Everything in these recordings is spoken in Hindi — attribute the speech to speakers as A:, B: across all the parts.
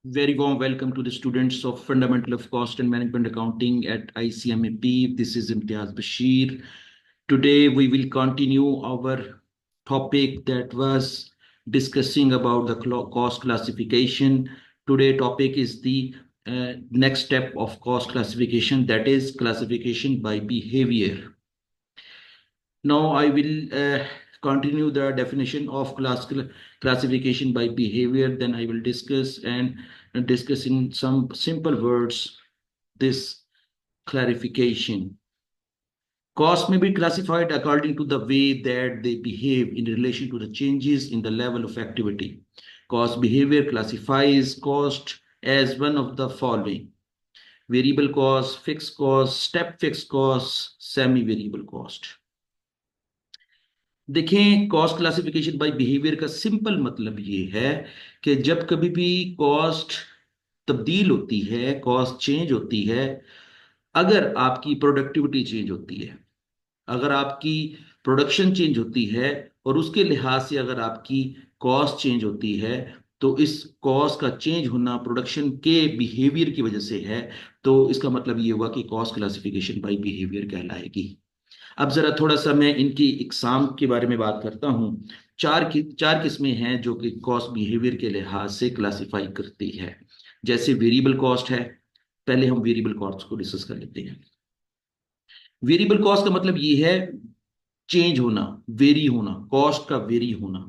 A: Very warm welcome to the students of Fundamental of Cost and Management Accounting at ICMAP. This is Imtiaz Bashir. Today we will continue our topic that was discussing about the cost classification. Today topic is the next step of cost classification, that is classification by behavior. Now I will continue the definition of classification by behavior. Then I will discuss in some simple words this clarification. Costs may be classified according to the way that they behave in relation to the changes in the level of activity. Cost behavior classifies cost as one of the following: variable cost, fixed cost, step fixed cost, semi-variable cost. देखें, कॉस्ट क्लासिफिकेशन बाय बिहेवियर का सिंपल मतलब ये है कि जब कभी भी कॉस्ट तब्दील होती है, कॉस्ट चेंज होती है, अगर आपकी प्रोडक्टिविटी चेंज होती है, अगर आपकी प्रोडक्शन चेंज होती है और उसके लिहाज से अगर आपकी कॉस्ट चेंज होती है, तो इस कॉस्ट का चेंज होना प्रोडक्शन के बिहेवियर की वजह से है, तो इसका मतलब ये हुआ कि कॉस्ट क्लासिफिकेशन बाय बिहेवियर कहलाएगी। अब जरा थोड़ा सा मैं इनकी इकसाम के बारे में बात करता हूँ। चार किस्में हैं जो कि कॉस्ट बिहेवियर के लिहाज से क्लासिफाई करती है। जैसे वेरिएबल कॉस्ट है, पहले हम वेरिएबल कॉस्ट को डिस्कस कर लेते हैं। वेरिएबल कॉस्ट का मतलब ये है चेंज होना, वेरी होना, कॉस्ट का वेरी होना।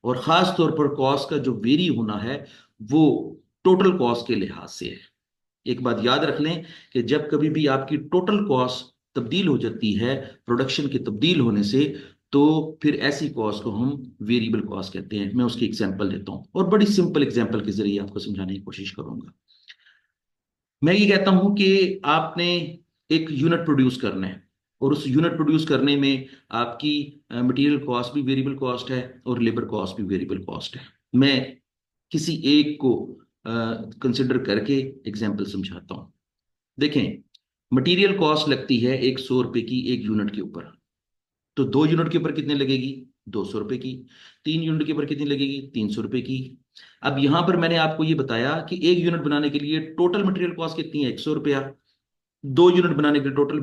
A: और खास तौर पर कॉस्ट का जो वेरी होना है वो टोटल कॉस्ट के लिहाज से है। एक बात याद रख लें कि जब कभी भी आपकी टोटल कॉस्ट तब्दील हो जाती है प्रोडक्शन के तब्दील होने से, तो फिर ऐसी कॉस्ट को हम वेरिएबल कॉस्ट कहते हैं। मैं उसकी एग्जांपल देता हूं और बड़ी सिंपल एग्जांपल के जरिए आपको समझाने की कोशिश करूंगा। मैं ये कहता हूं कि आपने एक यूनिट प्रोड्यूस करना है और उस यूनिट प्रोड्यूस करने में आपकी मटेरियल कॉस्ट भी वेरिएबल कॉस्ट है और लेबर कॉस्ट भी वेरिएबल कॉस्ट है। मैं किसी एक को कंसिडर करके एग्जांपल समझाता हूं। देखें, मटेरियल कॉस्ट लगती है 100 रुपए की एक यूनिट के ऊपर, तो 2 यूनिट के ऊपर कितने लगेगी? 200 रुपए की। 3 यूनिट के ऊपर कितनी लगेगी? 300 रुपए की। अब यहां पर मैंने आपको ये बताया कि एक यूनिट बनाने के लिए टोटल मटेरियल कॉस्ट कितनी है? 100 रुपया। 2 यूनिट बनाने के लिए टोटल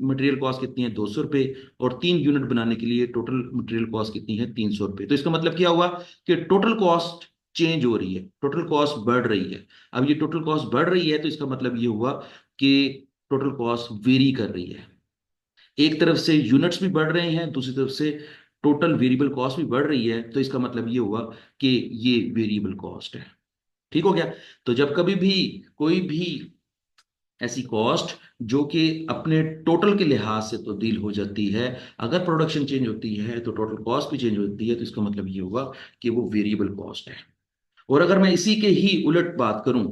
A: मटेरियल कॉस्ट कितनी है? 200 रुपये। और 3 यूनिट बनाने के लिए टोटल मटेरियल कॉस्ट कितनी है? 300 रुपये। तो इसका मतलब क्या हुआ कि टोटल कॉस्ट चेंज हो रही है, टोटल कॉस्ट बढ़ रही है। अब ये टोटल कॉस्ट बढ़ रही है तो इसका मतलब ये हुआ कि टोटल कॉस्ट वेरी कर रही है। एक तरफ से यूनिट्स भी बढ़ रहे हैं, दूसरी तरफ से टोटल वेरिएबल कॉस्ट भी बढ़ रही है, तो इसका मतलब ये हुआ कि ये वेरिएबल कॉस्ट है। ठीक हो गया? तो जब कभी भी कोई भी ऐसी कॉस्ट जो कि अपने टोटल के लिहाज से तब्दील हो जाती है, अगर प्रोडक्शन चेंज होती है तो टोटल कॉस्ट भी चेंज होती है, तो इसका मतलब ये होगा कि वो वेरिएबल कॉस्ट है। और अगर मैं इसी के ही उलट बात करूं,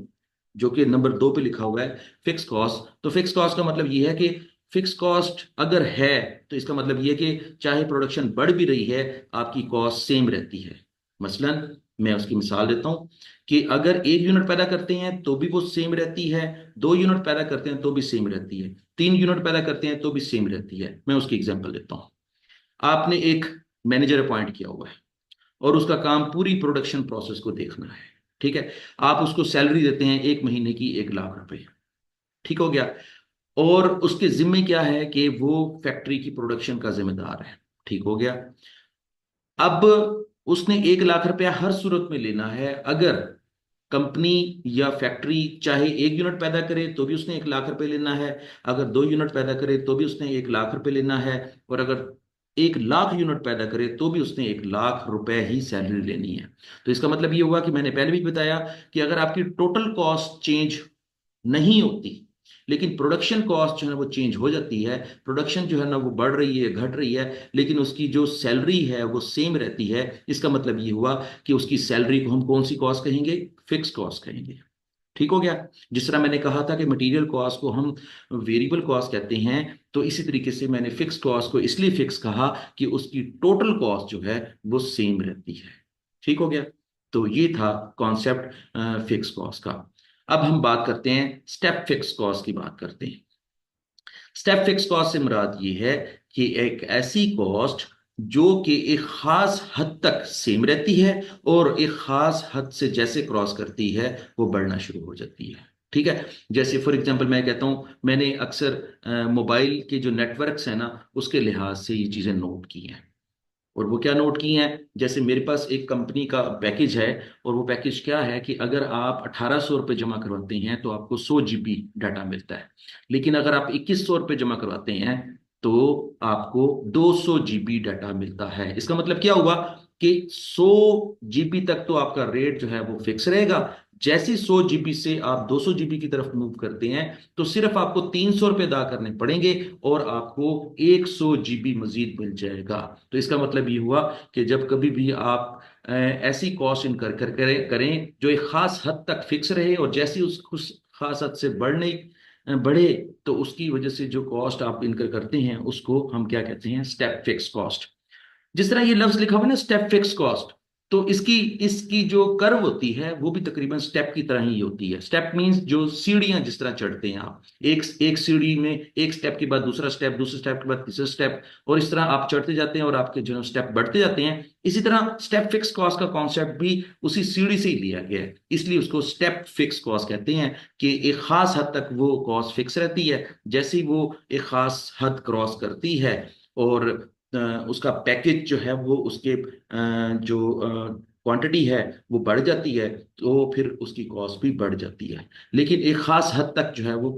A: जो कि नंबर 2 पे लिखा हुआ है, फिक्स कॉस्ट, तो फिक्स कॉस्ट का मतलब ये है कि फिक्स कॉस्ट अगर है तो इसका मतलब ये है कि चाहे प्रोडक्शन बढ़ भी रही है, आपकी कॉस्ट सेम रहती है। मसलन मैं उसकी मिसाल देता हूं कि अगर 1 यूनिट पैदा करते हैं तो भी वो सेम रहती है, 2 यूनिट पैदा करते हैं तो भी सेम रहती है, 3 यूनिट पैदा करते हैं तो भी सेम रहती है। मैं उसकी एग्जांपल देता हूं। आपने एक मैनेजर अपॉइंट किया हुआ है और उसका काम पूरी प्रोडक्शन प्रोसेस को देखना है। ठीक है? आप उसको सैलरी देते हैं 1 महीने की 1 लाख रुपए। ठीक हो गया? और उसके जिम्मे क्या है कि वो फैक्ट्री की प्रोडक्शन का जिम्मेदार है। ठीक हो गया? अब उसने 1 लाख रुपया हर सूरत में लेना है। अगर कंपनी या फैक्ट्री चाहे 1 यूनिट पैदा करे तो भी उसने 1 लाख रुपए लेना है, अगर 2 यूनिट पैदा करे तो भी उसने 1 लाख रुपए लेना है, और अगर 1 लाख यूनिट पैदा करे तो भी उसने 1 लाख रुपए ही सैलरी लेनी है। तो इसका मतलब ये हुआ कि मैंने पहले भी बताया कि अगर आपकी टोटल कॉस्ट चेंज नहीं होती लेकिन प्रोडक्शन कॉस्ट जो है वो चेंज हो जाती है, प्रोडक्शन जो है ना वो बढ़ रही है, घट रही है, लेकिन उसकी जो सैलरी है वो सेम रहती है, इसका मतलब ये हुआ कि उसकी सैलरी को हम कौन सी कॉस्ट कहेंगे? फिक्स कॉस्ट कहेंगे। ठीक हो गया? जिस तरह मैंने कहा था कि मटेरियल कॉस्ट को हम वेरिएबल कॉस्ट कहते हैं, तो इसी तरीके से मैंने फिक्स कॉस्ट को इसलिए फिक्स कहा कि उसकी टोटल कॉस्ट जो है वो सेम रहती है। ठीक हो गया? तो ये था कॉन्सेप्ट फिक्स कॉस्ट का। अब हम बात करते हैं स्टेप फिक्स कॉस्ट की बात करते हैं। स्टेप फिक्स कॉस्ट से मुराद ये है कि एक ऐसी कॉस्ट जो कि एक खास हद तक सेम रहती है और एक खास हद से जैसे क्रॉस करती है वो बढ़ना शुरू हो जाती है। ठीक है। जैसे फॉर एग्जांपल मैं कहता हूं, मैंने अक्सर मोबाइल के जो नेटवर्क्स हैं ना उसके लिहाज से ये चीज़ें नोट की हैं। और वो क्या नोट की हैं, जैसे मेरे पास एक कंपनी का पैकेज है, और वो पैकेज क्या है कि अगर आप 1800 रुपये जमा करवाते हैं तो आपको 100 GB डाटा मिलता है। लेकिन अगर आप 2100 रुपये जमा करवाते हैं तो आपको 200 GB डाटा मिलता है। इसका मतलब क्या हुआ कि 100 GB तक तो आपका रेट जो है वो फिक्स रहेगा। जैसे 100 GB से आप 200 GB की तरफ मूव करते हैं तो सिर्फ आपको 300 रुपये अदा करने पड़ेंगे और आपको 100 GB मजीद मिल जाएगा। तो इसका मतलब ये हुआ कि जब कभी भी आप ऐसी कॉस्ट इनकर करें जो एक खास हद तक फिक्स रहे, और जैसी उस खास हद से बढ़े तो उसकी वजह से जो कॉस्ट आप इनकर करते हैं उसको हम क्या कहते हैं, स्टेप फिक्स कॉस्ट। जिस तरह ये लफ्ज लिखा हुआ है ना, स्टेप फिक्स कॉस्ट, तो इसकी इसकी जो कर्व होती है वो भी तकरीबन स्टेप की तरह ही होती है। स्टेप मींस जो सीढ़ियां जिस तरह चढ़ते हैं आप, एक एक सीढ़ी में एक स्टेप के बाद दूसरा स्टेप, दूसरे स्टेप के बाद तीसरा स्टेप, और इस तरह आप चढ़ते जाते हैं और आपके जो स्टेप बढ़ते जाते हैं। इसी तरह स्टेप फिक्स कॉस्ट का कॉन्सेप्ट भी उसी सीढ़ी से ही लिया गया है, इसलिए उसको स्टेप फिक्स कॉस्ट कहते हैं कि एक खास हद तक वो कॉस्ट फिक्स रहती है। जैसे ही वो एक खास हद क्रॉस करती है और उसका पैकेज जो है वो उसके जो क्वांटिटी है वो बढ़ जाती है तो फिर उसकी कॉस्ट भी बढ़ जाती है। लेकिन एक खास हद तक जो है वो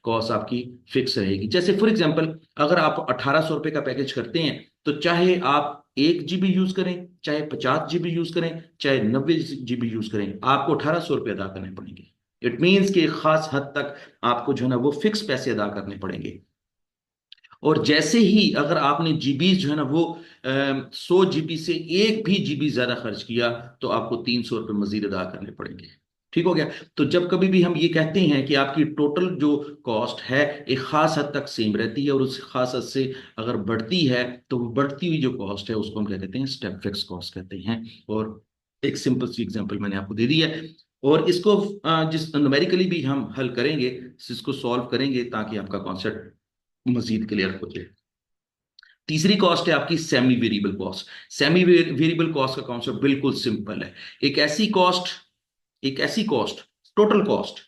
A: कॉस्ट आपकी फिक्स रहेगी। जैसे फॉर एग्जांपल, अगर आप 1800 रुपये का पैकेज करते हैं तो चाहे आप 1 GB यूज करें, चाहे 50 GB यूज करें, चाहे 90 GB यूज करें, आपको 1800 रुपये अदा करने पड़ेंगे। इट मीन्स कि एक खास हद तक आपको जो है ना वो फिक्स पैसे अदा करने पड़ेंगे। और जैसे ही अगर आपने जीबी जो है ना वो 100 GB से एक भी जीबी ज्यादा खर्च किया तो आपको 300 रुपये मजीद अदा करने पड़ेंगे। ठीक हो गया। तो जब कभी भी हम ये कहते हैं कि आपकी टोटल जो कॉस्ट है एक खास हद तक सेम रहती है और उस खास हद से अगर बढ़ती है तो वो बढ़ती हुई जो कॉस्ट है उसको हम क्या कहते हैं, स्टेप फिक्स कॉस्ट कहते हैं। और एक सिंपल सी एग्जांपल मैंने आपको दे दी है, और इसको जिस न्यूमेरिकली भी हम हल करेंगे, इसको सॉल्व करेंगे ताकि आपका कॉन्सेप्ट मजीद क्लियर हो जाए। तीसरी कॉस्ट है आपकी semi variable cost. Semi variable cost का कॉन्सेप्ट बिल्कुल सिंपल है। एक ऐसी कॉस्ट एक ऐसी कॉस्ट, टोटल कॉस्ट,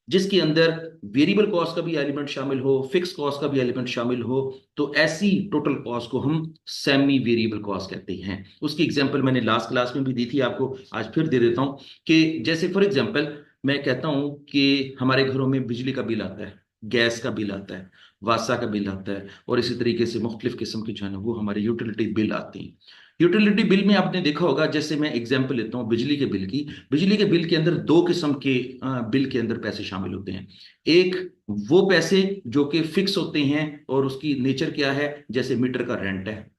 A: जिसके अंदर वेरिएबल कॉस्ट का भी एलिमेंट शामिल हो, फिक्स कॉस्ट का भी एलिमेंट शामिल हो, तो ऐसी टोटल कॉस्ट को हम सेमी वेरिएबल कॉस्ट कहते हैं। उसकी एग्जांपल मैंने लास्ट क्लास में भी दी थी आपको, आज फिर दे देता हूं कि जैसे फॉर एग्जांपल मैं कहता हूं कि हमारे घरों में बिजली का बिल आता है, गैस का बिल आता है, वासा का बिल आता है, और इसी तरीके से मुख्तलिफ किस्म के जो है ना वो हमारे यूटिलिटी बिल आते हैं। यूटिलिटी बिल में आपने देखा होगा, जैसे मैं एग्जांपल लेता हूँ बिजली के बिल की। बिजली के बिल के अंदर दो किस्म के बिल के अंदर पैसे शामिल होते हैं। एक वो पैसे जो कि फिक्स होते हैं और उसकी नेचर क्या है, जैसे मीटर का रेंट है।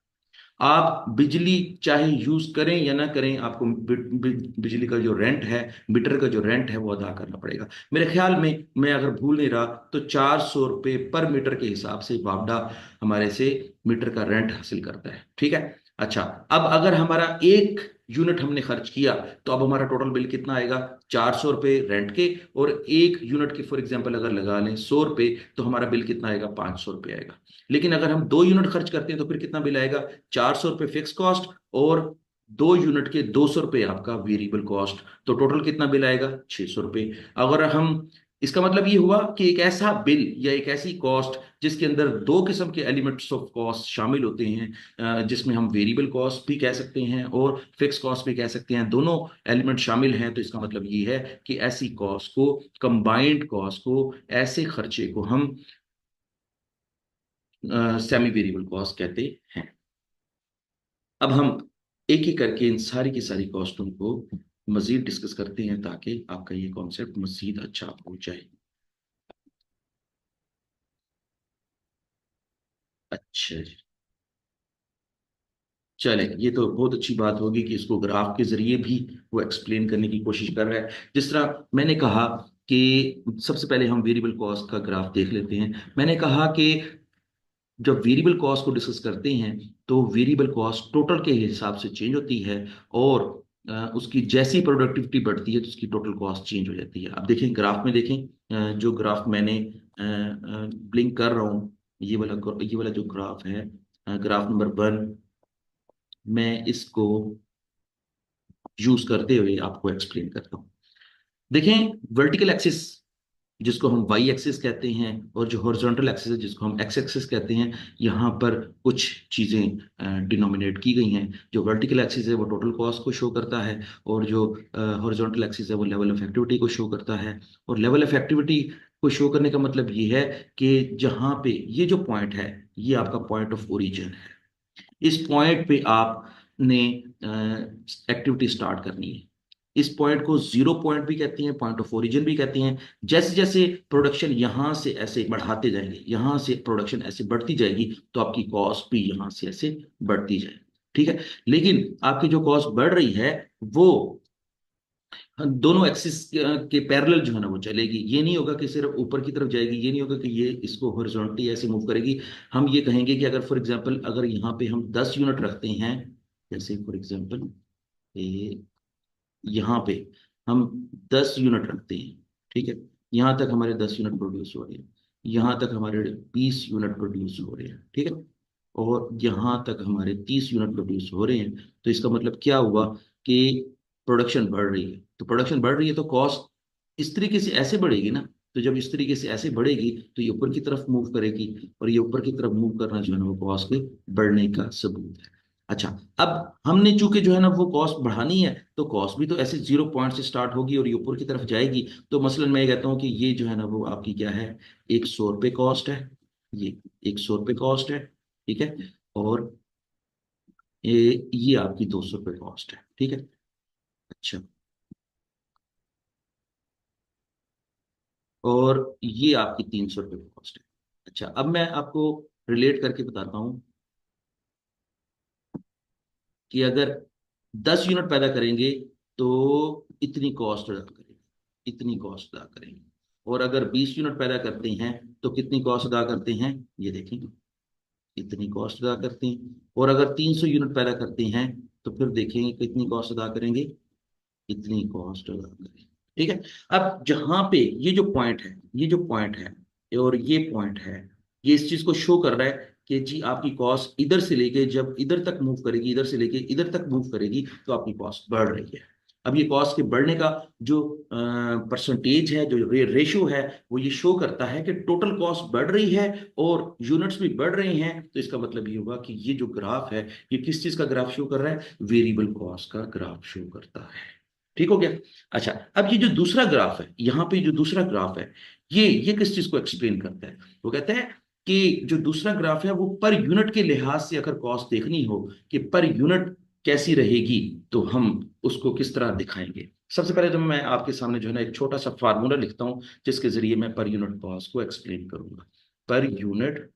A: आप बिजली चाहे यूज करें या ना करें, आपको बिजली का जो रेंट है, मीटर का जो रेंट है वो अदा करना पड़ेगा। मेरे ख्याल में, मैं अगर भूल नहीं रहा तो 400 रुपये पर मीटर के हिसाब से बावडा हमारे से मीटर का रेंट हासिल करता है। ठीक है। अच्छा, अब अगर हमारा एक यूनिट हमने खर्च किया तो अब हमारा टोटल बिल कितना आएगा, 400 रुपये रेंट के, और एक यूनिट के फॉर एग्जाम्पल अगर लगा लें 100 रुपये, तो हमारा बिल कितना आएगा, 500 रुपये आएगा। लेकिन अगर हम 2 यूनिट खर्च करते हैं तो फिर कितना बिल आएगा, 400 रुपये फिक्स कॉस्ट और 2 यूनिट के 200 रुपये आपका वेरिएबल कॉस्ट, तो टोटल कितना बिल आएगा, 600 रुपये। अगर हम, इसका मतलब ये हुआ कि एक ऐसा बिल या एक ऐसी कॉस्ट जिसके अंदर दो किस्म के एलिमेंट्स ऑफ कॉस्ट शामिल होते हैं, जिसमें हम वेरिएबल कॉस्ट भी कह सकते हैं और फिक्स कॉस्ट भी कह सकते हैं, दोनों एलिमेंट शामिल हैं, तो इसका मतलब ये है कि ऐसी कॉस्ट को, कंबाइंड कॉस्ट को, ऐसे खर्चे को हम सेमी वेरिएबल कॉस्ट कहते हैं। अब हम एक एक करके इन सारी की सारी कॉस्टों को मजीद डिस्कस करते हैं ताकि आपका ये कॉन्सेप्ट मजीद अच्छा हो जाए। अच्छा जी, चले, ये तो बहुत अच्छी बात होगी कि इसको ग्राफ के जरिए भी वो एक्सप्लेन करने की कोशिश कर रहा है। जिस तरह मैंने कहा कि सबसे पहले हम वेरिएबल कॉस्ट का ग्राफ देख लेते हैं। मैंने कहा कि जब वेरिएबल कॉस्ट को डिस्कस करते हैं तो वेरिएबल कॉस्ट टोटल के हिसाब से चेंज होती है, और उसकी जैसी प्रोडक्टिविटी बढ़ती है तो उसकी टोटल कॉस्ट चेंज हो जाती है। अब देखें ग्राफ में देखें, जो ग्राफ मैंने ब्लिंक कर रहा हूँ, ये वाला जो ग्राफ है, ग्राफ नंबर 1, मैं इसको यूज करते हुए आपको एक्सप्लेन करता हूं। देखें, वर्टिकल एक्सिस जिसको हम वाई एक्सिस कहते हैं और जो हॉरिजॉन्टल एक्सिस है जिसको हम एक्स एक्सिस कहते हैं, यहाँ पर कुछ चीज़ें डिनोमिनेट की गई हैं। जो वर्टिकल एक्सिस है वो टोटल कॉस्ट को शो करता है, और जो हॉरिजॉन्टल एक्सिस है वो लेवल ऑफ एक्टिविटी को शो करता है। और लेवल ऑफ एक्टिविटी को शो करने का मतलब ये है कि जहाँ पे ये जो पॉइंट है, ये आपका पॉइंट ऑफ ओरिजिन है। इस पॉइंट पे आपने एक्टिविटी स्टार्ट करनी है। इस पॉइंट को जीरो पॉइंट भी कहते हैं, पॉइंट ऑफ ओरिजिन भी कहते हैं। जैसे जैसे प्रोडक्शन यहां से ऐसे बढ़ाते जाएंगे, यहां से प्रोडक्शन ऐसे बढ़ती जाएगी, तो आपकी कॉस्ट भी यहां से ऐसे बढ़ती जाएगी। ठीक है। लेकिन आपकी जो कॉस्ट बढ़ रही है वो दोनों एक्सिस के पैरेलल जो है ना वो चलेगी। ये नहीं होगा कि सिर्फ ऊपर की तरफ जाएगी, ये नहीं होगा कि ये इसको हॉरिजॉन्टली ऐसे मूव करेगी। हम ये कहेंगे कि अगर फॉर एग्जांपल अगर यहाँ पे हम 10 यूनिट रखते हैं, जैसे फॉर एग्जांपल यहाँ पे हम 10 यूनिट रखते हैं, ठीक है। यहाँ तक हमारे 10 यूनिट प्रोड्यूस हो रहे हैं, यहाँ तक हमारे 20 यूनिट प्रोड्यूस हो रहे हैं, ठीक है। और यहाँ तक हमारे 30 यूनिट प्रोड्यूस हो रहे हैं। तो इसका मतलब क्या हुआ कि प्रोडक्शन बढ़ रही है। तो प्रोडक्शन बढ़ रही है तो कॉस्ट इस तरीके से ऐसे बढ़ेगी ना। तो जब इस तरीके से ऐसे बढ़ेगी तो ये ऊपर की तरफ मूव करेगी, और ये ऊपर की तरफ मूव करना जो है ना वो कॉस्ट के बढ़ने का सबूत है। अच्छा, अब हमने चूंकि जो है ना वो कॉस्ट बढ़ानी है, तो कॉस्ट भी तो ऐसे जीरो पॉइंट से स्टार्ट होगी और ये ऊपर की तरफ जाएगी। तो मसलन मैं ये कहता हूँ कि ये जो है ना वो आपकी क्या है, 100 रुपये कॉस्ट है। ये 100 रुपये कॉस्ट है, ठीक है। और ये आपकी 200 रुपये कॉस्ट है, ठीक है। अच्छा, और ये आपकी 300 रुपये कॉस्ट है। अच्छा, अब मैं आपको रिलेट करके बताता हूँ कि अगर 10 यूनिट पैदा करेंगे तो इतनी कॉस्ट अदा करेंगे, इतनी कॉस्ट अदा करेंगे। और अगर 20 यूनिट पैदा करते हैं तो कितनी कॉस्ट अदा करते हैं, ये देखेंगे, इतनी कॉस्ट अदा करते हैं। और अगर 300 यूनिट पैदा करते हैं तो फिर देखेंगे कितनी कॉस्ट अदा करेंगे, इतनी कॉस्ट अदा करेंगे। ठीक है। अब जहां पे ये जो पॉइंट है, ये जो पॉइंट है और ये पॉइंट है, ये इस चीज को शो कर रहा है कि जी आपकी कॉस्ट इधर से लेके जब इधर तक मूव करेगी, इधर से लेके इधर तक मूव करेगी, तो आपकी कॉस्ट बढ़ रही है। अब ये कॉस्ट के बढ़ने का जो परसेंटेज है, जो रेशो है, वो ये शो करता है कि टोटल कॉस्ट बढ़ रही है और यूनिट्स भी बढ़ रही हैं। तो इसका मतलब ये होगा कि ये जो ग्राफ है, ये किस चीज का ग्राफ शो कर रहा है, वेरिएबल कॉस्ट का ग्राफ शो करता है। ठीक हो गया। अच्छा, अब ये जो दूसरा ग्राफ है, यहाँ पे जो दूसरा ग्राफ है, ये किस चीज को एक्सप्लेन करता है, वो कहता है कि जो दूसरा ग्राफ है वो पर यूनिट के लिहाज से अगर कॉस्ट देखनी हो कि पर यूनिट कैसी रहेगी, तो हम उसको किस तरह दिखाएंगे। सबसे पहले तो मैं आपके सामने जो है ना एक छोटा सा फार्मूला लिखता हूं जिसके जरिए मैं पर यूनिट कॉस्ट को एक्सप्लेन करूंगा। Per unit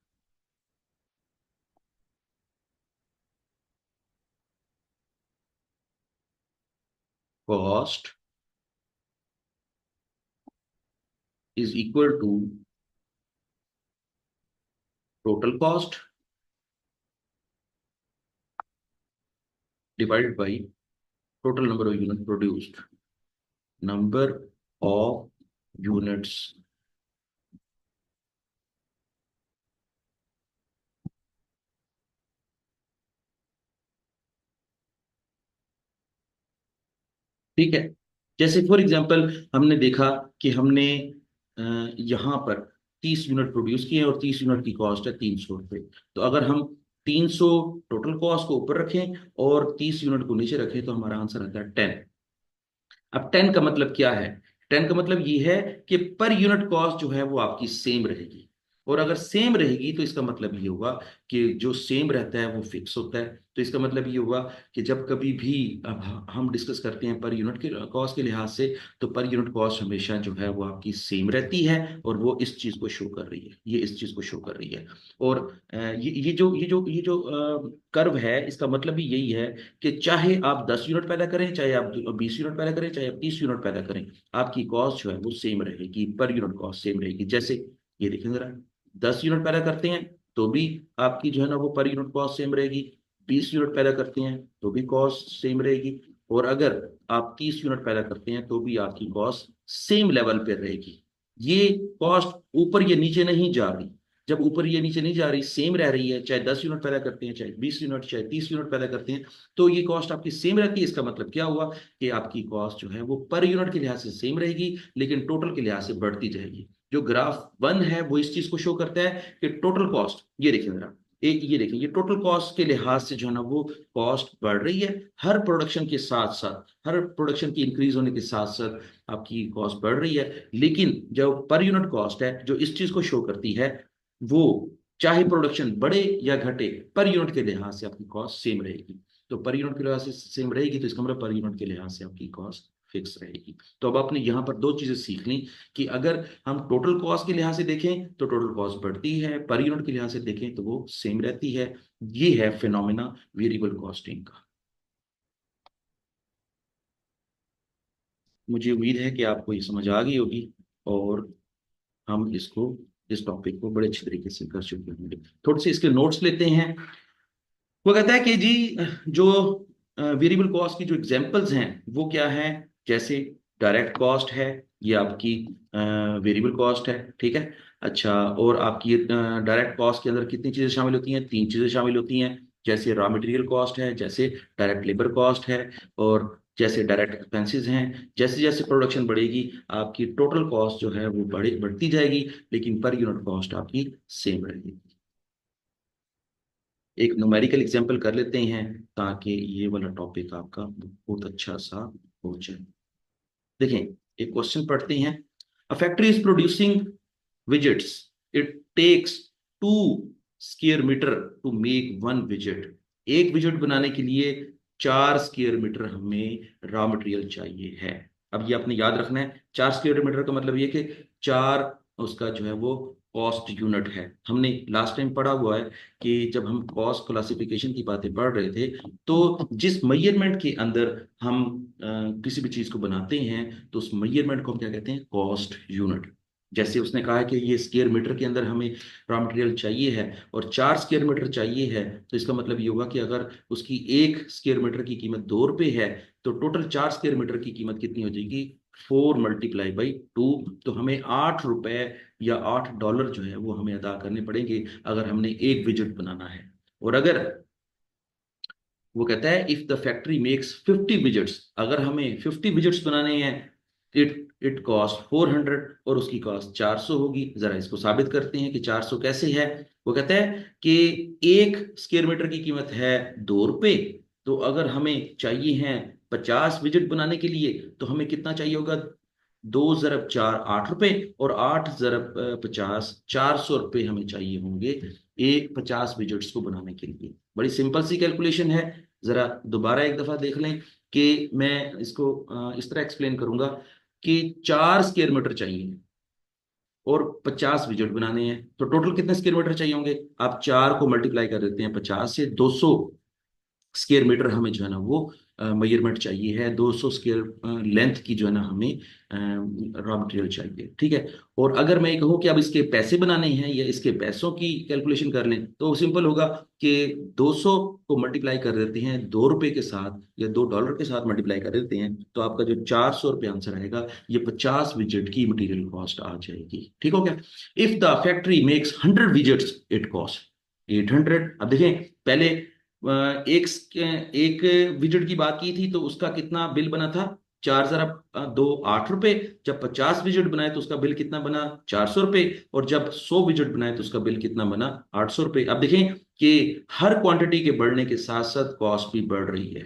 A: cost is equal to total cost divided by total number of unit produced, number of units. ठीक है। जैसे फॉर एग्जांपल हमने देखा कि हमने यहाँ पर 30 यूनिट प्रोड्यूस किए हैं और 30 यूनिट की कॉस्ट है 300 रुपये। तो अगर हम 300 टोटल कॉस्ट को ऊपर रखें और 30 यूनिट को नीचे रखें तो हमारा आंसर आता है 10। अब 10 का मतलब क्या है, 10 का मतलब ये है कि पर यूनिट कॉस्ट जो है वो आपकी सेम रहेगी। और अगर सेम रहेगी तो इसका मतलब ये होगा कि जो सेम रहता है वो फिक्स होता है। तो इसका मतलब ये होगा कि जब कभी भी अब हम डिस्कस करते हैं पर यूनिट के कॉस्ट के लिहाज से, तो पर यूनिट कॉस्ट हमेशा जो है वो आपकी सेम रहती है, और वो इस चीज को शो कर रही है, ये इस चीज को शो कर रही है। और ये जो कर्व है, इसका मतलब भी यही है कि चाहे आप 10 यूनिट पैदा करें, चाहे आप 20 यूनिट पैदा करें, चाहे आप 30 यूनिट पैदा करें, आपकी कॉस्ट जो है वो सेम रहेगी, पर यूनिट कॉस्ट सेम रहेगी। जैसे ये देखें जरा, 10 यूनिट पैदा करते हैं तो भी आपकी जो है ना वो पर यूनिट कॉस्ट सेम रहेगी, 20 यूनिट पैदा करते हैं तो भी कॉस्ट सेम रहेगी, और अगर आप 30 यूनिट पैदा करते हैं तो भी आपकी कॉस्ट सेम लेवल पे रहेगी। ये कॉस्ट ऊपर या नीचे नहीं जा रही, जब ऊपर या नीचे नहीं जा रही, सेम रह रही है, चाहे 10 यूनिट पैदा करते हैं, चाहे 20 यूनिट, चाहे 30 यूनिट पैदा करते हैं, तो ये कॉस्ट आपकी सेम रहती है। इसका मतलब क्या हुआ कि आपकी कॉस्ट जो है वो पर यूनिट के लिहाज से सेम रहेगी, लेकिन टोटल के लिहाज से बढ़ती जाएगी। जो ग्राफ 1 है वो इस चीज को शो करता है कि टोटल कॉस्ट, ये देखिए जरा, एक ये देखिए, ये टोटल कॉस्ट के लिहाज से जो है ना वो कॉस्ट बढ़ रही है, हर प्रोडक्शन के साथ साथ, हर प्रोडक्शन की इंक्रीज होने के साथ साथ आपकी कॉस्ट बढ़ रही है। लेकिन जो पर यूनिट कॉस्ट है जो इस चीज को शो करती है, वो चाहे प्रोडक्शन बढ़े या घटे, पर यूनिट के लिहाज से आपकी कॉस्ट सेम रहेगी। तो पर यूनिट के लिहाज से सेम रहेगी, तो इसका मतलब पर यूनिट के लिहाज से आपकी कॉस्ट फिक्स रहेगी। तो अब आपने यहाँ पर दो चीजें सीख ली कि अगर हम टोटल कॉस्ट के लिहाज से देखें तो टोटल कॉस्ट बढ़ती है, पर यूनिट के लिहाज से देखें तो वो सेम रहती है। ये है फिनोमेना वेरिएबल कॉस्टिंग का। मुझे उम्मीद है कि आपको ये समझ आ गई होगी, और हम इसको, इस टॉपिक को बड़े अच्छे तरीके से कर चुके होंगे। थोड़े से इसके नोट्स लेते हैं। वो कहता है कि जी, जो वेरिएबल कॉस्ट की जो एग्जांपल्स हैं वो क्या है, जैसे डायरेक्ट कॉस्ट है, ये आपकी वेरिएबल कॉस्ट है, ठीक है। अच्छा, और आपकी डायरेक्ट कॉस्ट के अंदर कितनी चीजें शामिल होती हैं, तीन चीजें शामिल होती हैं, जैसे रॉ मटेरियल कॉस्ट है, जैसे डायरेक्ट लेबर कॉस्ट है, और जैसे डायरेक्ट एक्सपेंसेस हैं। जैसे जैसे प्रोडक्शन बढ़ेगी आपकी टोटल कॉस्ट जो है वो बढ़ती जाएगी, लेकिन पर यूनिट कॉस्ट आपकी सेम रहेगी। एक न्यूमेरिकल एग्जांपल कर लेते हैं ताकि ये वाला टॉपिक आपका बहुत अच्छा सा हो जाए। देखें, एक क्वेश्चन पढ़ते हैं। A factory is producing widgets. It takes 2 square meter to make 1 widget. एक विजिट बनाने के लिए 4 स्क्वायर मीटर हमें रॉ मटेरियल चाहिए है। अब ये आपने याद रखना है, 4 स्क्वायर मीटर का मतलब ये कि 4 उसका जो है वो कॉस्ट यूनिट है। हमने लास्ट टाइम पढ़ा हुआ है कि जब हम कॉस्ट क्लासिफिकेशन की बातें पढ़ रहे थे, तो जिस मेजरमेंट के अंदर हम किसी भी चीज को बनाते हैं, तो उस मेजरमेंट को हम क्या कहते हैं, कॉस्ट यूनिट। जैसे उसने कहा है कि ये स्क्वायर मीटर के अंदर हमें रॉ मटेरियल चाहिए है और 4 स्क्वायर मीटर चाहिए है, तो इसका मतलब ये होगा कि अगर उसकी 1 स्क्वायर मीटर की कीमत 2 रुपये है, तो टोटल 4 स्क्वायर मीटर की कीमत कितनी हो जाएगी, 4 × 2। तो हमें 8 रुपए या $8 जो है वो हमें अदा करने पड़ेंगे अगर हमने एक विजिट बनाना है। और अगर वो कहता है if the factory makes 50 visits, अगर हमें 50 विजिट्स बनाने हैं, इट कॉस्ट 400 और उसकी कॉस्ट 400 होगी। जरा इसको साबित करते हैं कि 400 कैसे है। वो कहता है कि 1 स्क्वायर मीटर की कीमत है 2 रुपये, तो अगर हमें चाहिए हैं 50 विजिट बनाने के लिए, तो हमें कितना चाहिए होगा, 2 × 4 8 रुपए, और 8 × 50 400 रुपये हमें चाहिए होंगे एक 50 विजिट्स को बनाने के लिए। बड़ी सिंपल सी कैलकुलेशन है। जरा दोबारा एक दफा देख लें कि मैं इसको इस तरह एक्सप्लेन करूंगा कि 4 स्क्वायर मीटर चाहिए और 50 विजिट बनाने हैं, तो टोटल कितने स्क्वायर मीटर चाहिए होंगे। आप 4 को मल्टीप्लाई कर देते हैं 50 से, 200 स्क्वायर मीटर हमें जो है ना वो मेजरमेंट चाहिए है, 200 स्क्वायर लेंथ की जो है ना हमें रॉ मटेरियल चाहिए, ठीक है। और अगर मैं ये कहूँ कि अब इसके पैसे बनाने हैं या इसके पैसों की कैलकुलेशन कर लें, तो सिंपल होगा कि 200 को मल्टीप्लाई कर देते हैं 2 रुपए के साथ या $2 के साथ मल्टीप्लाई कर देते हैं, तो आपका जो 400 रुपये आंसर आएगा, ये 50 विजिट की मटीरियल कॉस्ट आ जाएगी। ठीक हो गया। If the factory makes 100 visits it cost 800। अब देखें, पहले एक विजिट की बात की थी तो उसका कितना बिल बना था, 4 × 2 8 रुपए। जब 50 विजिट बनाए तो उसका बिल कितना बना, 400 रुपये। और जब 100 विजिट बनाए तो उसका बिल कितना बना, 800 रुपये। अब देखें कि हर क्वांटिटी के बढ़ने के साथ साथ कॉस्ट भी बढ़ रही है।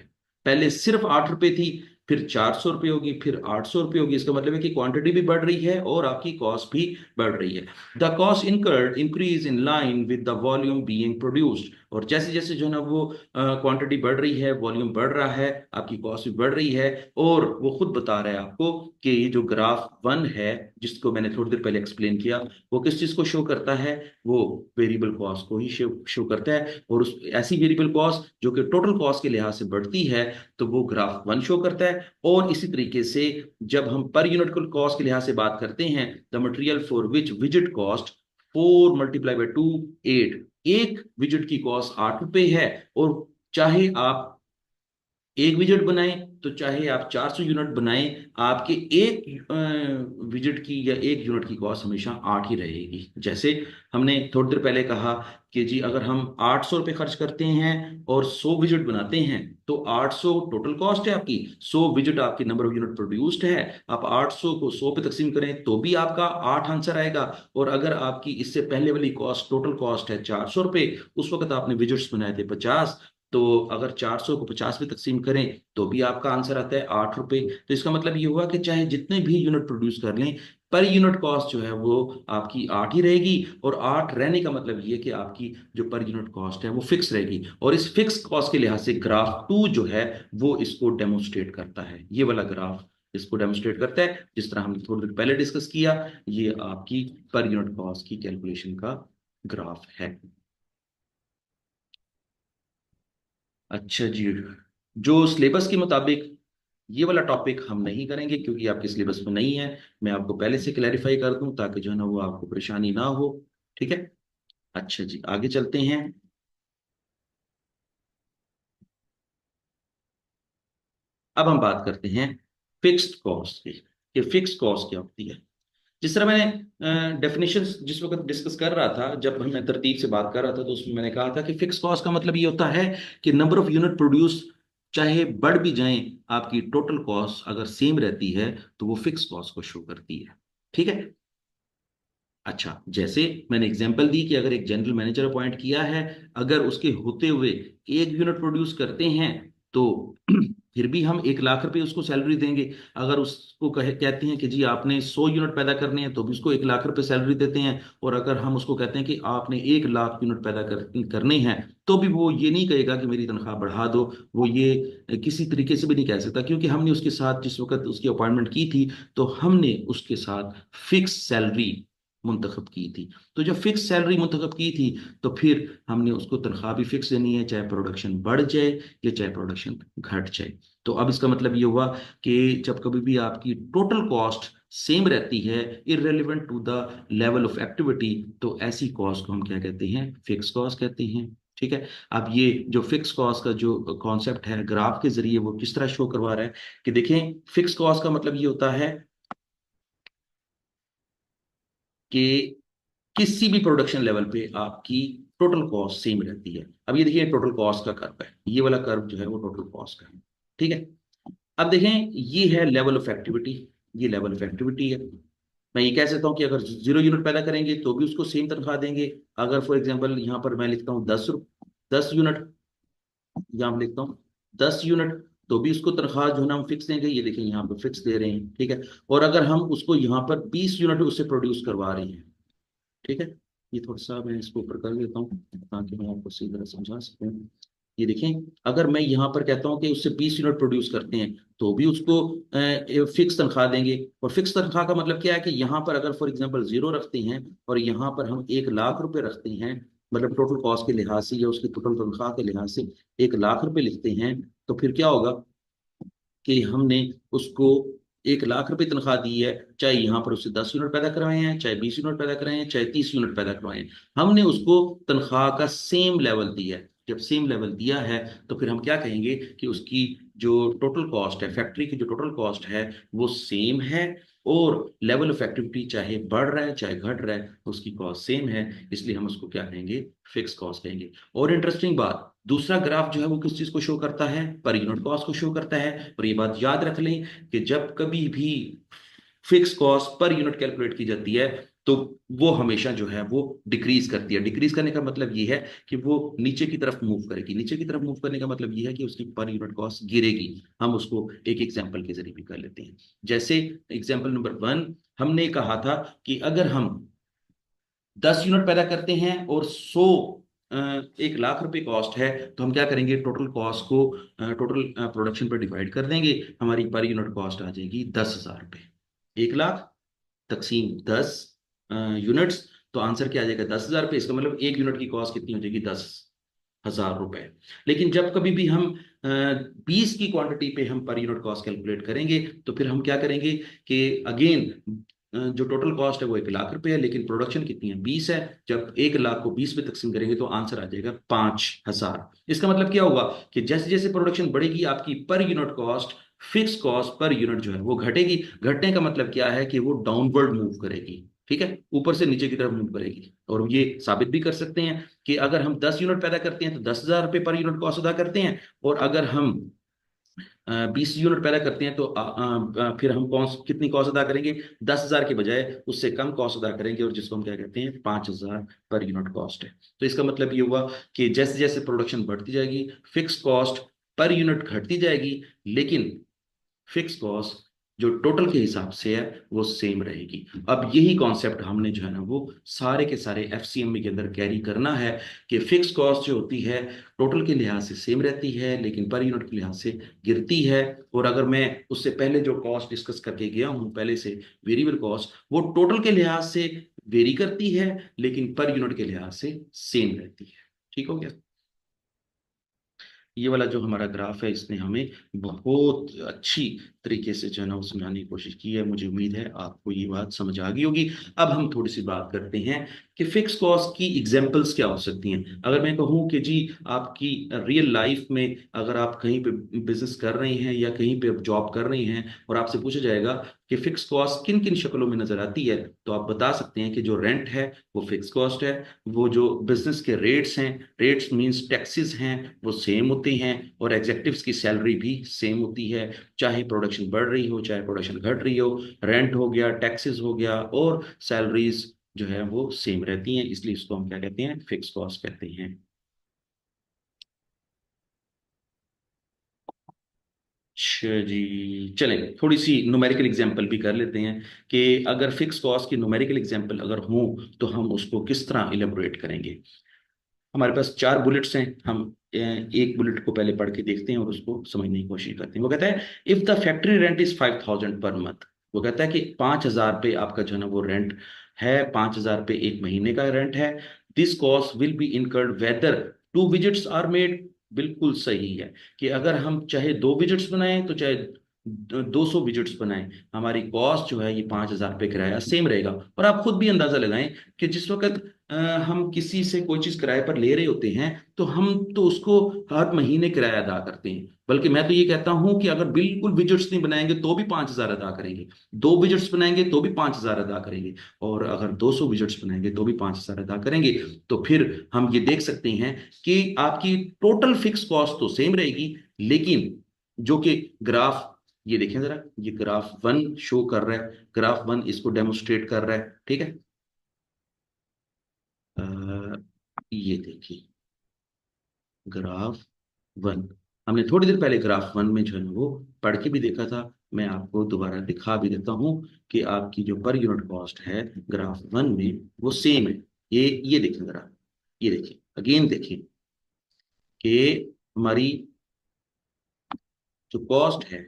A: पहले सिर्फ 8 रुपए थी, फिर 400 रुपये होगी, फिर 800 रुपये होगी। इसका मतलब है कि क्वांटिटी भी बढ़ रही है और आपकी कॉस्ट भी बढ़ रही है। The cost incurred increase in line with the volume being produced. और जैसे जैसे जो है ना वो क्वांटिटी बढ़ रही है, वॉल्यूम बढ़ रहा है, आपकी कॉस्ट भी बढ़ रही है। और वो खुद बता रहा है आपको कि ये जो ग्राफ 1 है, जिसको मैंने थोड़ी देर पहले एक्सप्लेन किया, वो किस चीज को शो करता है, वो वेरिएबल कॉस्ट को ही शो करता है। और उस ऐसी वेरिएबल कॉस्ट जो कि टोटल कॉस्ट के लिहाज से बढ़ती है, तो वो ग्राफ 1 शो करता है। और इसी तरीके से जब हम पर यूनिट कॉस्ट के लिहाज से बात करते हैं, the material for which visit cost 4 × 2 8, एक विजिट की कॉस्ट 8 रुपए है। और चाहे आप एक विजिट बनाएं तो चाहे आप 400 यूनिट बनाएं, आपके एक विजिट की या एक यूनिट की कॉस्ट हमेशा 8 ही रहेगी। जैसे हमने थोड़ी देर पहले कहा कि जी अगर हम 800 रुपये खर्च करते हैं और 100 विजिट बनाते हैं तो 800 टोटल कॉस्ट है आपकी, 100 विजिट आपकी नंबर ऑफ यूनिट प्रोड्यूस्ड है। आप 800 को 100 पे तकसीम करें तो भी आपका 8 आंसर आएगा। और अगर आपकी इससे पहले वाली कॉस्ट, टोटल कॉस्ट है 400 रुपये, उस वक्त आपने विजिट्स बनाए थे 50, तो अगर 400 को 50 में तकसीम करें तो भी आपका आंसर आता है 8 रुपये। तो इसका मतलब ये हुआ कि चाहे जितने भी यूनिट प्रोड्यूस कर लें, पर यूनिट कॉस्ट जो है वो आपकी 8 ही रहेगी। और 8 रहने का मतलब ये कि आपकी जो पर यूनिट कॉस्ट है वो फिक्स रहेगी। और इस फिक्स कॉस्ट के लिहाज से ग्राफ 2 जो है वो इसको डेमोन्स्ट्रेट करता है। ये वाला ग्राफ इसको डेमोन्स्ट्रेट करता है, जिस तरह हमने थोड़ी देर पहले डिस्कस किया। ये आपकी पर यूनिट कॉस्ट की कैलकुलेशन का ग्राफ है। अच्छा जी, जो सिलेबस के मुताबिक ये वाला टॉपिक हम नहीं करेंगे क्योंकि आपके सिलेबस में नहीं है। मैं आपको पहले से क्लैरिफाई कर दूं ताकि जो है ना वो आपको परेशानी ना हो। ठीक है। अच्छा जी, आगे चलते हैं। अब हम बात करते हैं फिक्स्ड कॉस्ट की, कि फिक्स्ड कॉस्ट क्या होती है। जिस तरह मैंने डेफिनेशन जिस वक्त डिस्कस कर रहा था, जब मैं तरतीब से बात कर रहा था, तो उसमें मैंने कहा था कि फिक्स कॉस्ट का मतलब ये होता है कि नंबर ऑफ यूनिट प्रोड्यूस चाहे बढ़ भी जाएं, आपकी टोटल कॉस्ट अगर सेम रहती है तो वो फिक्स कॉस्ट को शो करती है। ठीक है। अच्छा, जैसे मैंने एग्जांपल दी कि अगर एक जनरल मैनेजर अपॉइंट किया है, अगर उसके होते हुए एक यूनिट प्रोड्यूस करते हैं तो फिर भी हम 1 लाख रुपए उसको सैलरी देंगे। अगर उसको कहते हैं कि जी आपने 100 यूनिट पैदा करने हैं तो भी उसको 1 लाख रुपए सैलरी देते हैं। और अगर हम उसको कहते हैं कि आपने 1 लाख यूनिट पैदा करने हैं, तो भी वो ये नहीं कहेगा कि मेरी तनख्वाह बढ़ा दो। वो ये किसी तरीके से भी नहीं कह सकता, क्योंकि हमने उसके साथ जिस वक्त उसकी अपॉइंटमेंट की थी तो हमने उसके साथ फिक्स सैलरी मुंतखब की थी। तो जब फिक्स सैलरी मुंतखब की थी तो फिर हमने उसको तनख्वाह भी फिक्स देनी है, चाहे प्रोडक्शन बढ़ जाए या चाहे प्रोडक्शन घट जाए। तो अब इसका मतलब ये हुआ कि जब कभी भी आपकी टोटल कॉस्ट सेम रहती है irrelevant to the level of activity, तो ऐसी कॉस्ट को हम क्या कहते हैं, फिक्स कॉस्ट कहते हैं। ठीक है। अब ये जो फिक्स कॉस्ट का जो कॉन्सेप्ट है ग्राफ के जरिए वो किस तरह शो करवा रहा है कि देखें, फिक्स कॉस्ट का मतलब ये होता है कि किसी भी प्रोडक्शन लेवल पे आपकी टोटल कॉस्ट सेम रहती है। अब ये देखिए टोटल कॉस्ट का कर्व है, ये वाला कर्व जो है वो टोटल कॉस्ट का है। ठीक है। अब देखें, ये है लेवल ऑफ एक्टिविटी, ये लेवल ऑफ एक्टिविटी है। मैं ये कह सकता हूं कि अगर 0 यूनिट पैदा करेंगे तो भी उसको सेम तनख्वाह देंगे। अगर फॉर एग्जांपल यहाँ पर मैं लिखता हूँ 10 यूनिट, यहाँ मैं लिखता हूँ 10 यूनिट, तो भी उसको तनख्वाह जो है ना हम फिक्स देंगे। ये देखिए यहाँ पर फिक्स दे रहे हैं। ठीक है। और अगर हम उसको यहाँ पर 20 यूनिट उससे प्रोड्यूस करवा रहे हैं, ठीक है, ये थोड़ा सा मैं इसको ऊपर कर देता हूँ ताकि मैं आपको सही तरह समझा सकूँ। ये देखें, अगर मैं यहाँ पर कहता हूँ कि उससे 20 यूनिट प्रोड्यूस करते हैं तो भी उसको फिक्स तनख्वाह देंगे। और फिक्स तनख्वाह का मतलब क्या है कि यहाँ पर अगर फॉर एग्जांपल 0 रखते हैं और यहाँ पर हम 1 लाख रुपए रखते हैं, मतलब टोटल कॉस्ट के लिहाज से या उसकी टोटल तनख्वाह के लिहाज से 1 लाख रुपए लिखते हैं, तो फिर क्या होगा कि हमने उसको 1 लाख रुपए तनख्वाह दी है, चाहे यहाँ पर उससे 10 यूनिट पैदा करवाए हैं, चाहे 20 यूनिट पैदा करवाए हैं, चाहे 30 यूनिट पैदा करवाए हैं, हमने उसको तनख्वाह का सेम लेवल दिया है। जब सेम लेवल दिया है तो फिर हम क्या कहेंगे कि उसकी जो टोटल कॉस्ट है, फैक्ट्री की जो टोटल कॉस्ट है वो सेम है। और लेवल ऑफ एक्टिविटी चाहे बढ़ रहा है चाहे घट रहा है, उसकी कॉस्ट सेम है, इसलिए हम उसको क्या कहेंगे, फिक्स कॉस्ट कहेंगे। और इंटरेस्टिंग बात, दूसरा ग्राफ जो है वो किस चीज को शो करता है, पर यूनिट कॉस्ट को शो करता है। और ये बात याद रख लें कि जब कभी भी fix cost per unit calculate की जाती है तो वो हमेशा जो है वो डिक्रीज करती है। डिक्रीज करने का मतलब ये है कि वो नीचे की तरफ मूव करेगी। नीचे की तरफ मूव करने का मतलब ये है कि उसकी पर यूनिट कॉस्ट गिरेगी। हम उसको एक एग्जांपल के जरिए भी कर लेते हैं। जैसे एग्जांपल नंबर 1, हमने कहा था कि अगर हम 10 यूनिट पैदा करते हैं और 1 लाख रुपए कॉस्ट है, तो हम क्या करेंगे, टोटल कॉस्ट को टोटल प्रोडक्शन पर डिवाइड कर देंगे। हमारी पर यूनिट कॉस्ट आ जाएगी 10,000 रुपये। 1 लाख तकसीम 10 यूनिट्स, तो आंसर क्या आ जाएगा, 10,000 रुपये। इसका मतलब एक यूनिट की कॉस्ट कितनी हो जाएगी, 10,000 रुपए। लेकिन जब कभी भी हम 20 की क्वांटिटी पे हम पर यूनिट कॉस्ट कैलकुलेट करेंगे तो फिर हम क्या करेंगे कि अगेन जो टोटल कॉस्ट है वो 1 लाख रुपए है, लेकिन प्रोडक्शन कितनी है, 20 है। जब 1 लाख को 20 में तकसीम करेंगे तो आंसर आ जाएगा 5,000। इसका मतलब क्या होगा कि जैसे जैसे प्रोडक्शन बढ़ेगी आपकी पर unit cost, fix cost per unit जो है वो घटेगी। घटने का मतलब क्या है कि वो डाउनवर्ड मूव करेगी, ठीक है, ऊपर से नीचे की तरफ मूव करेगी। और ये साबित भी कर सकते हैं कि अगर हम 10 यूनिट पैदा करते हैं तो 10,000 रुपये पर यूनिट कॉस्ट अदा करते हैं, और अगर हम 20 यूनिट पैदा करते हैं तो फिर हम कौन कितनी कॉस्ट अदा करेंगे, 10,000 के बजाय उससे कम कॉस्ट अदा करेंगे, और जिसको हम क्या कहते हैं, 5,000 पर यूनिट कॉस्ट है। तो इसका मतलब ये हुआ कि जैसे जैसे प्रोडक्शन बढ़ती जाएगी फिक्स कॉस्ट पर यूनिट घटती जाएगी, लेकिन फिक्स कॉस्ट जो टोटल के हिसाब से है वो सेम रहेगी। अब यही कॉन्सेप्ट हमने जो है ना वो सारे के सारे एफसीएम के अंदर कैरी करना है कि फिक्स कॉस्ट जो होती है टोटल के लिहाज से सेम रहती है, लेकिन पर यूनिट के लिहाज से गिरती है। और अगर मैं उससे पहले जो कॉस्ट डिस्कस करके गया हूं पहले से, वेरिएबल कॉस्ट, वो टोटल के लिहाज से वेरी करती है लेकिन पर यूनिट के लिहाज से सेम रहती है। ठीक हो गया। ये वाला जो हमारा ग्राफ है इसने हमें बहुत अच्छी तरीके से जो है ना वो समझाने की कोशिश की है। मुझे उम्मीद है आपको ये बात समझ आ गई होगी। अब हम थोड़ी सी बात करते हैं कि फिक्स कॉस्ट की एग्जांपल्स क्या हो सकती हैं। अगर मैं कहूँ कि जी आपकी रियल लाइफ में अगर आप कहीं पे बिजनेस कर रहे हैं या कहीं पे जॉब कर रहे हैं और आपसे पूछा जाएगा कि फिक्स कॉस्ट किन किन शक्लों में नजर आती है, तो आप बता सकते हैं कि जो रेंट है वो फिक्स कॉस्ट है, वो जो बिजनेस के रेट्स हैं, रेट्स मींस टैक्सेस हैं, वो सेम होते हैं, और एग्जेक्टिव्स की सैलरी भी सेम होती है, चाहे प्रोडक्शन बढ़ रही हो चाहे प्रोडक्शन घट रही हो। रेंट हो गया, टैक्सेस हो गया, और सैलरीज जो है वो सेम रहती हैं, इसलिए इसको हम क्या कहते हैं, फिक्स कॉस्ट कहते हैं। अच्छा जी, चलें थोड़ी सी न्यूमेरिकल एग्जांपल भी कर लेते हैं कि अगर फिक्स कॉस्ट की न्यूमेरिकल एग्जांपल अगर हो तो हम उसको किस तरह इलेबोरेट करेंगे। हमारे पास 4 बुलेट्स हैं, हम एक बुलेट को पहले पढ़ के देखते हैं और उसको समझने की कोशिश करते हैं। वो कहता है if the factory rent is 5,000 per month. वो कहता है कि 5,000 पे आपका जो है ना वो रेंट है, 5,000 पे एक महीने का रेंट है। This cost will be incurred whether 2 visits are made. बिल्कुल सही है कि अगर हम चाहे 2 विजिट्स बनाएं तो चाहे 200 विजिट्स बनाएं, हमारी कॉस्ट जो है ये 5,000 पे किराया सेम रहेगा। और आप खुद भी अंदाजा लगाएं कि जिस वक्त हम किसी से कोई चीज किराए पर ले रहे होते हैं तो हम तो उसको हर महीने किराया अदा करते हैं, बल्कि मैं तो ये कहता हूं कि अगर बिल्कुल विजिट्स नहीं बनाएंगे तो भी 5,000 अदा करेंगे, 2 विजिट्स बनाएंगे तो भी 5,000 अदा करेंगे, और अगर 200 विजिट्स बनाएंगे तो भी 5,000 अदा करेंगे। तो फिर हम ये देख सकते हैं कि आपकी टोटल फिक्स कॉस्ट तो सेम रहेगी, लेकिन जो कि ग्राफ, ये देखें जरा, ये ग्राफ 1 शो कर रहा है, ग्राफ 1 इसको डेमोस्ट्रेट कर रहा है, ठीक है। अ, ये देखिए ग्राफ 1, हमने थोड़ी देर पहले ग्राफ 1 में जो है ना वो पढ़ के भी देखा था। मैं आपको दोबारा दिखा भी देता हूँ कि आपकी जो पर यूनिट कॉस्ट है ग्राफ 1 में वो सेम है। ये देखिए जरा, ये देखिए अगेन देखिए कि हमारी जो कॉस्ट है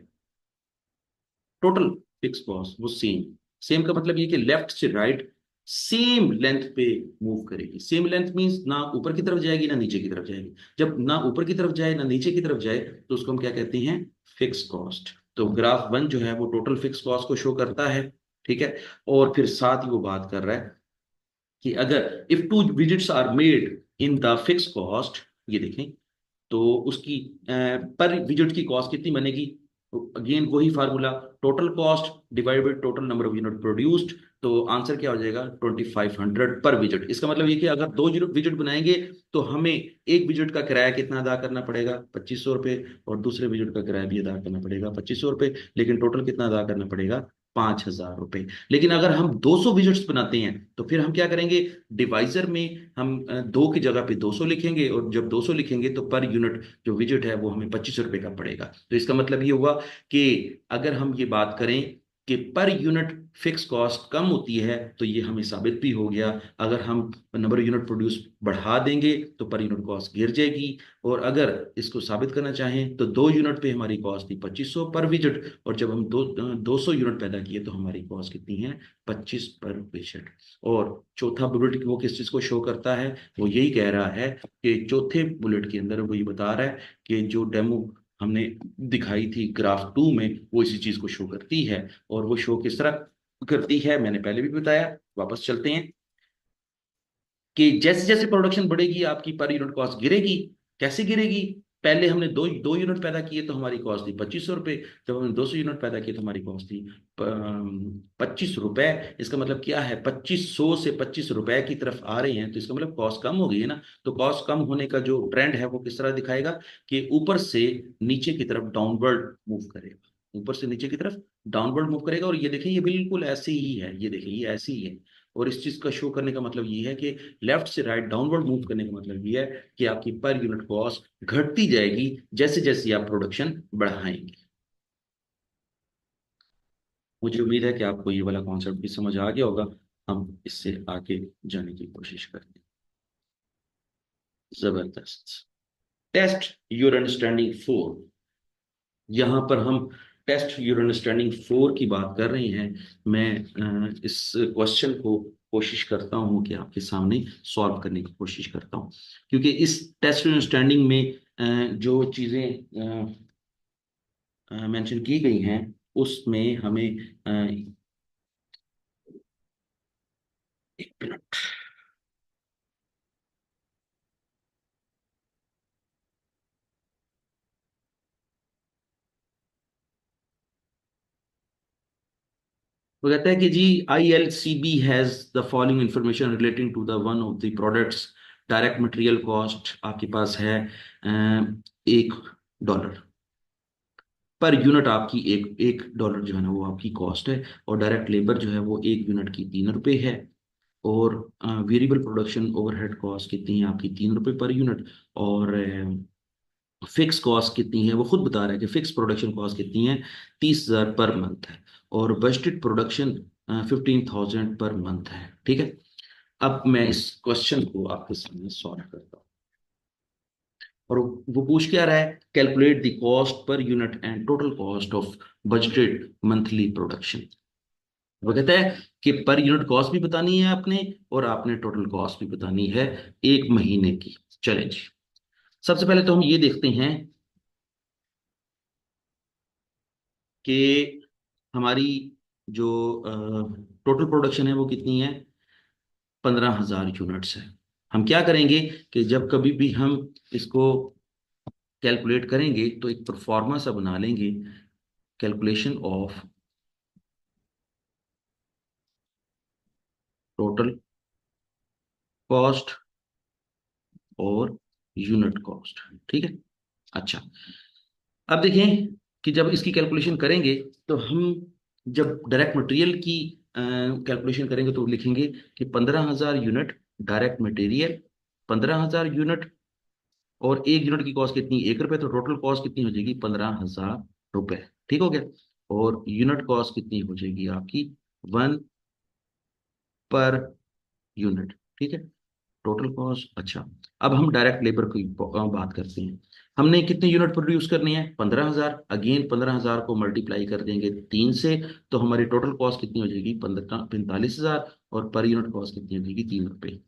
A: टोटल फिक्स कॉस्ट वो सेम। सेम का मतलब ये कि लेफ्ट से राइट सेम लेंथ पे मूव करेगी। सेम लेंथ मींस ना ऊपर की तरफ जाएगी ना नीचे की तरफ जाएगी। जब ना ऊपर की तरफ जाए ना नीचे की तरफ जाए तो उसको हम क्या कहते हैं, फिक्स कॉस्ट। तो ग्राफ 1 जो है वो टोटल फिक्स कॉस्ट को शो करता है, ठीक है। और फिर साथ ही वो बात कर रहा है कि अगर if 2 visits are made in the fix cost, ये देखें, तो उसकी पर विजिट की कॉस्ट कितनी बनेगी। अगेन वही formula, total cost divide by total number of unit produced. तो आंसर क्या हो जाएगा, 2,500 पर विजिट। इसका मतलब ये कि अगर 2 विजिट बनाएंगे तो हमें एक विजिट का किराया कितना अदा करना पड़ेगा, 2,500 रुपये, और दूसरे विजिट का किराया भी अदा करना पड़ेगा 2,500 रुपये, लेकिन टोटल कितना अदा करना पड़ेगा, 5,000 रुपये। लेकिन अगर हम 200 विजिट्स बनाते हैं तो फिर हम क्या करेंगे, डिवाइजर में हम 2 की जगह पे 200 लिखेंगे, और जब 200 लिखेंगे तो पर यूनिट जो विजिट है वो हमें 25 रुपये का पड़ेगा। तो इसका मतलब ये हुआ कि अगर हम ये बात करें कि पर यूनिट फिक्स कॉस्ट कम होती है तो ये हमें साबित भी हो गया। अगर हम नंबर यूनिट प्रोड्यूस बढ़ा देंगे तो पर यूनिट कॉस्ट गिर जाएगी। और अगर इसको साबित करना चाहें तो 2 यूनिट पे हमारी कॉस्ट थी 2500 पर विजिट, और जब हम 200 यूनिट पैदा किए तो हमारी कॉस्ट कितनी है, 25 पर विजिट। और चौथा बुलेट वो किस चीज को शो करता है, वो यही कह रहा है कि चौथे बुलेट के अंदर वो ये बता रहा है कि जो डेमो हमने दिखाई थी ग्राफ 2 में वो इसी चीज को शो करती है। और वो शो किस तरह करती है, मैंने पहले भी बताया। वापस चलते हैं कि जैसे जैसे प्रोडक्शन बढ़ेगी आपकी पर यूनिट कॉस्ट गिरेगी। कैसे गिरेगी? पहले हमने दो दो यूनिट पैदा किए तो हमारी कॉस्ट थी 2500 रुपये। जब हमने 200 यूनिट पैदा किए तो हमारी कॉस्ट थी 25 रुपए। इसका मतलब क्या है? 2500 से 25 रुपए की तरफ आ रहे हैं, तो इसका मतलब कॉस्ट कम हो गई है ना। तो कॉस्ट कम होने का जो ट्रेंड है वो किस तरह दिखाएगा कि ऊपर से नीचे की तरफ डाउनवर्ड मूव करेगा। ऊपर से नीचे की तरफ डाउनवर्ड मूव करेगा। और ये देखिए ये बिल्कुल ऐसे ही है, ये देखिए ये ऐसे ही है। और इस चीज का शो करने का मतलब ये है कि लेफ्ट से राइट डाउनवर्ड मूव करने का मतलब ये है कि आपकी पर यूनिट कॉस्ट घटती जाएगी जैसे जैसे आप प्रोडक्शन बढ़ाएंगे। मुझे उम्मीद है कि आपको ये वाला कॉन्सेप्ट भी समझ आ गया होगा। हम इससे आगे जाने की कोशिश करते हैं। जबरदस्त। Test your understanding four. यहाँ पर हम टेस्ट योर अंडरस्टैंडिंग फोर की बात कर रहे हैं। मैं इस क्वेश्चन को कोशिश करता हूँ कि आपके सामने सॉल्व करने की कोशिश करता हूँ, क्योंकि इस टेस्ट योर अंडरस्टैंडिंग में जो चीज़ें मेंशन की गई हैं उसमें हमें एक मिनट। वो कहता है कि जी ILCB has the following information relating to the one of the products. Direct material cost आपके पास है 1 डॉलर पर यूनिट। आपकी एक एक डॉलर जो है ना वो आपकी कॉस्ट है। और डायरेक्ट लेबर जो है वो 1 यूनिट की 3 रुपए है। और वेरिएबल प्रोडक्शन ओवरहेड कॉस्ट कितनी है आपकी? 3 रुपए पर यूनिट। और फिक्स कॉस्ट कितनी है वो खुद बता रहा है कि फिक्स प्रोडक्शन कॉस्ट कितनी है? 30,000 पर मंथ है। और बजटेड प्रोडक्शन 15,000 पर मंथ है। ठीक है। अब मैं इस क्वेश्चन को आपके सामने सॉल्व करता हूँ। और वो पूछ क्या रहा है? Calculate the cost per unit and total cost of budgeted monthly production. वो कहता है कि पर यूनिट कॉस्ट भी बतानी है आपने, और आपने टोटल कॉस्ट भी बतानी है एक महीने की। चलें जी। सबसे पहले तो हम ये देखते हैं कि हमारी जो टोटल प्रोडक्शन है वो कितनी है? 15,000 यूनिट्स है। हम क्या करेंगे कि जब कभी भी हम इसको कैलकुलेट करेंगे तो एक प्रोफार्मा सा बना लेंगे। कैलकुलेशन ऑफ टोटल कॉस्ट और यूनिट कॉस्ट। ठीक है। अच्छा। अब देखें कि जब इसकी कैलकुलेशन करेंगे तो हम जब डायरेक्ट मटेरियल की कैलकुलेशन करेंगे तो लिखेंगे कि 15,000 यूनिट डायरेक्ट मटेरियल। 15,000 यूनिट और 1 यूनिट की कॉस्ट कितनी? 1 रुपए। तो टोटल कॉस्ट कितनी हो जाएगी? 15,000 रुपए। ठीक हो गया। और यूनिट कॉस्ट कितनी हो जाएगी आपकी? 1 पर यूनिट। ठीक है। Total cost. अच्छा। अब हम डायरेक्ट लेबर की बात करते हैं। हमने कितने यूनिट प्रोड्यूस करनी है? 15,000। अगेन 15,000 को मल्टीप्लाई कर देंगे 3 से। तो हमारी टोटल कॉस्ट कितनी हो जाएगी? 45,000। और पर यूनिट कॉस्ट कितनी हो जाएगी? 3 रुपए।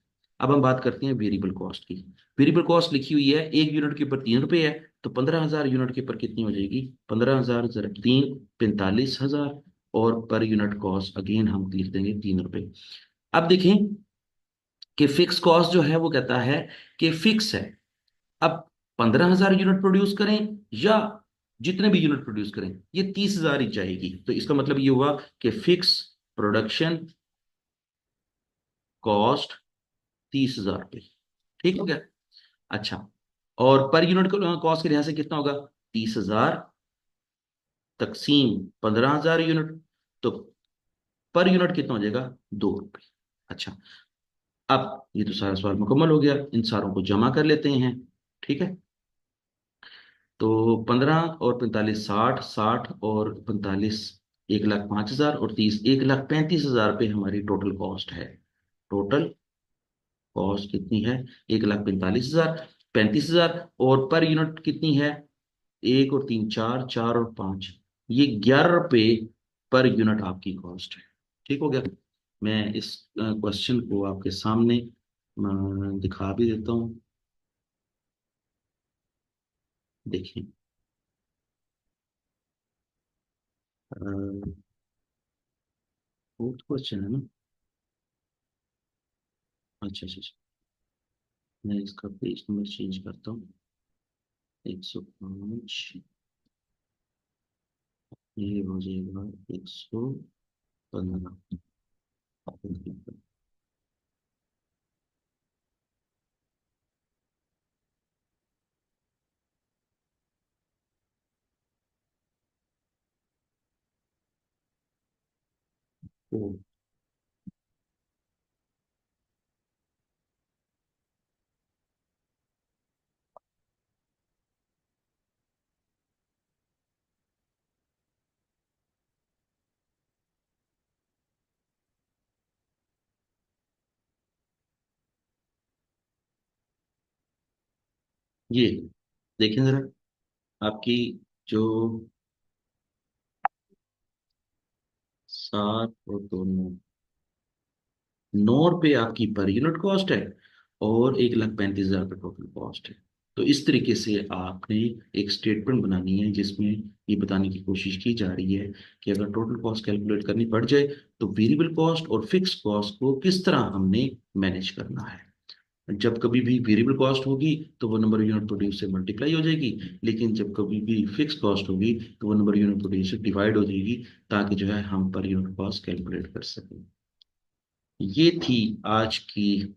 A: अब हम बात करते हैं वेरिएबल कॉस्ट की। वेरिएबल कॉस्ट लिखी हुई है 1 यूनिट के ऊपर 3 रुपए है। तो 15,000 यूनिट के ऊपर कितनी हो जाएगी? 15,000 जरा 3, 45,000। और पर यूनिट कॉस्ट अगेन हम लिख देंगे 3 रुपए। अब देखें कि फिक्स कॉस्ट जो है वो कहता है कि फिक्स है। अब 15,000 यूनिट प्रोड्यूस करें या जितने भी यूनिट प्रोड्यूस करें ये 30,000 ही जाएगी। तो इसका मतलब ये हुआ कि फिक्स प्रोडक्शन कॉस्ट 30,000 रुपये। ठीक हो गया। अच्छा। और पर यूनिट कॉस्ट के लिहाज से कितना होगा? 30,000 तकसीम 15,000 यूनिट। तो पर यूनिट कितना हो जाएगा? 2 रुपये। अच्छा। अब ये तो सारा सवाल मुकम्मल हो गया। इन सारों को जमा कर लेते हैं। ठीक है। तो 15 और 45 60, 60 और 45 1,05,000 और 30 1,35,000 रुपये हमारी टोटल कॉस्ट है। टोटल कॉस्ट कितनी है? 1,45,000, 35,000। और पर यूनिट कितनी है? 1 और 3 4, 4 और 5, ये 11 रुपये पर यूनिट आपकी कॉस्ट है। ठीक हो गया। मैं इस क्वेश्चन को आपके सामने दिखा भी देता हूँ। देखिए। फोर्थ क्वेश्चन है ना? अच्छा अच्छा अच्छा। मैं इसका पेज नंबर चेंज करता हूँ। 105। ये हो जाएगा 115। ओ, ये देखें जरा, आपकी जो 7 और 2 9 रुपये आपकी पर यूनिट कॉस्ट है, और 1,35,000 का टोटल कॉस्ट है। तो इस तरीके से आपने एक स्टेटमेंट बनानी है जिसमें ये बताने की कोशिश की जा रही है कि अगर टोटल कॉस्ट कैलकुलेट करनी पड़ जाए तो वेरिएबल कॉस्ट और फिक्स कॉस्ट को किस तरह हमने मैनेज करना है। जब कभी भी वेरिएबल कॉस्ट होगी तो वो नंबर यूनिट प्रोड्यूस से मल्टीप्लाई हो जाएगी, लेकिन जब कभी भी फिक्स कॉस्ट होगी तो वो नंबर यूनिट प्रोड्यूस से डिवाइड हो जाएगी, ताकि जो है हम पर यूनिट कॉस्ट कैलकुलेट कर सकें। ये थी आज की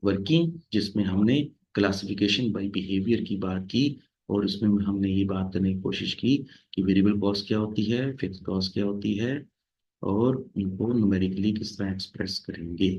A: वर्किंग, जिसमें हमने क्लासिफिकेशन बाय बिहेवियर की बात की, और इसमें हमने ये बात करने की कोशिश की कि वेरिएबल कॉस्ट क्या होती है, फिक्स कॉस्ट क्या होती है, और इनको न्यूमेरिकली किस तरह एक्सप्रेस करेंगे।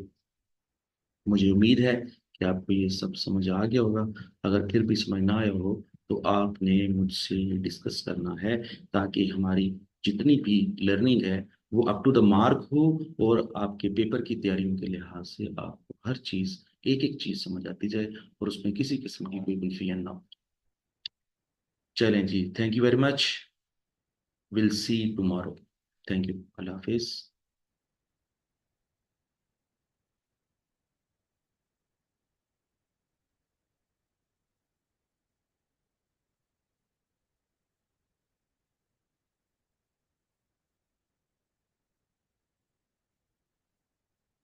A: मुझे उम्मीद है कि आपको ये सब समझ आ गया होगा। अगर फिर भी समझ ना आया हो तो आपने मुझसे डिस्कस करना है, ताकि हमारी जितनी भी लर्निंग है वो अप टू द मार्क हो, और आपके पेपर की तैयारियों के लिहाज से आपको हर चीज़, एक एक चीज़ समझ आती जाए, और उसमें किसी किस्म की कोई कन्फ्यूजन ना हो। चलें जी, thank you very much. Will see tomorrow. Thank you, Allah हाफिज़।